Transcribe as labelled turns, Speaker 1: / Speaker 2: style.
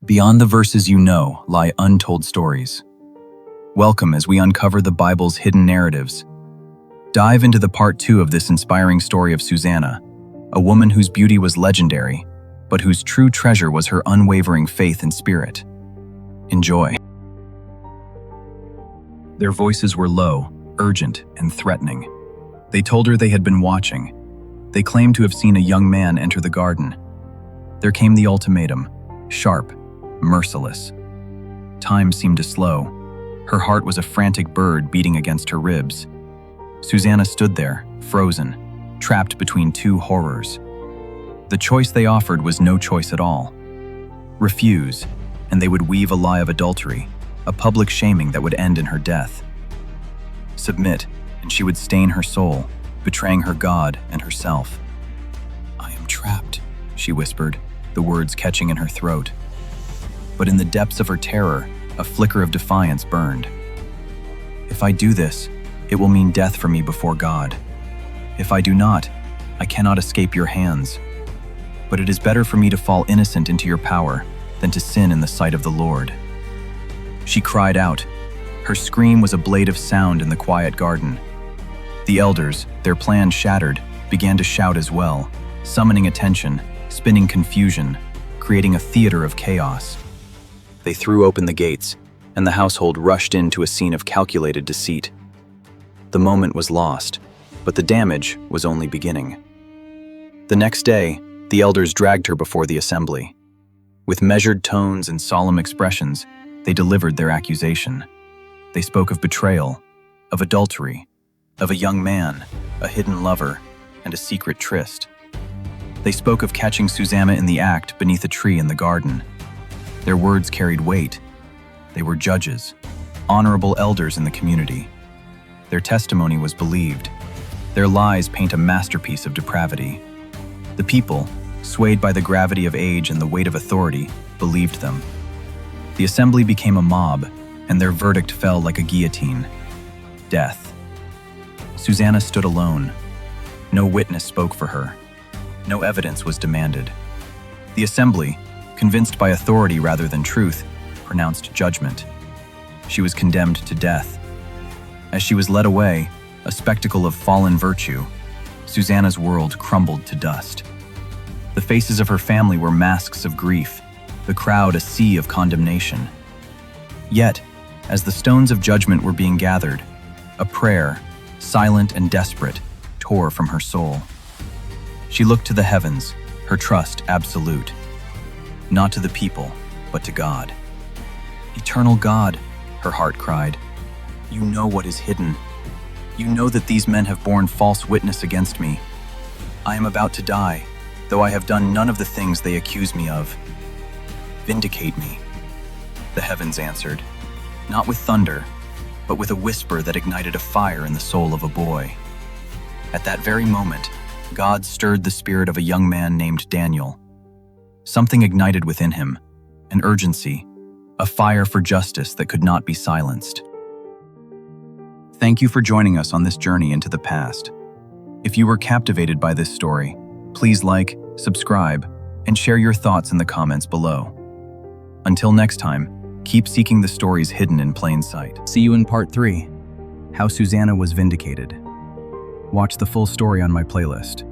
Speaker 1: Beyond the verses you know lie untold stories. Welcome as we uncover the Bible's hidden narratives. Dive into the part 2 of this inspiring story of Susanna, a woman whose beauty was legendary, but whose true treasure was her unwavering faith and spirit. Enjoy. Their voices were low, urgent, and threatening. They told her they had been watching. They claimed to have seen a young man enter the garden. There came the ultimatum, sharp, merciless. Time seemed to slow. Her heart was a frantic bird beating against her ribs. Susanna stood there, frozen, trapped between two horrors. The choice they offered was no choice at all. Refuse, and they would weave a lie of adultery, a public shaming that would end in her death. Submit, and she would stain her soul, betraying her God and herself. "I am trapped," she whispered, the words catching in her throat. But in the depths of her terror, a flicker of defiance burned. "If I do this, it will mean death for me before God. If I do not, I cannot escape your hands. But it is better for me to fall innocent into your power than to sin in the sight of the Lord." She cried out. Her scream was a blade of sound in the quiet garden. The elders, their plan shattered, began to shout as well, summoning attention, spinning confusion, creating a theater of chaos. They threw open the gates, and the household rushed into a scene of calculated deceit. The moment was lost, but the damage was only beginning. The next day, the elders dragged her before the assembly. With measured tones and solemn expressions, they delivered their accusation. They spoke of betrayal, of adultery, of a young man, a hidden lover, and a secret tryst. They spoke of catching Susanna in the act beneath a tree in the garden. Their words carried weight. They were judges, honorable elders in the community. Their testimony was believed. Their lies paint a masterpiece of depravity. The people, swayed by the gravity of age and the weight of authority, believed them. The assembly became a mob, and their verdict fell like a guillotine: death. Susanna stood alone. No witness spoke for her. No evidence was demanded. The assembly, convinced by authority rather than truth, pronounced judgment. She was condemned to death. As she was led away, a spectacle of fallen virtue, Susanna's world crumbled to dust. The faces of her family were masks of grief, the crowd a sea of condemnation. Yet, as the stones of judgment were being gathered, a prayer, silent and desperate, tore from her soul. She looked to the heavens, her trust absolute. Not to the people, but to God. "Eternal God," her heart cried, "you know what is hidden. You know that these men have borne false witness against me. I am about to die, though I have done none of the things they accuse me of. Vindicate me." The heavens answered, not with thunder, but with a whisper that ignited a fire in the soul of a boy. At that very moment, God stirred the spirit of a young man named Daniel. Something ignited within him, an urgency, a fire for justice that could not be silenced. Thank you for joining us on this journey into the past. If you were captivated by this story, please like, subscribe, and share your thoughts in the comments below. Until next time, keep seeking the stories hidden in plain sight. See you in part 3, How Susanna Was Vindicated. Watch the full story on my playlist.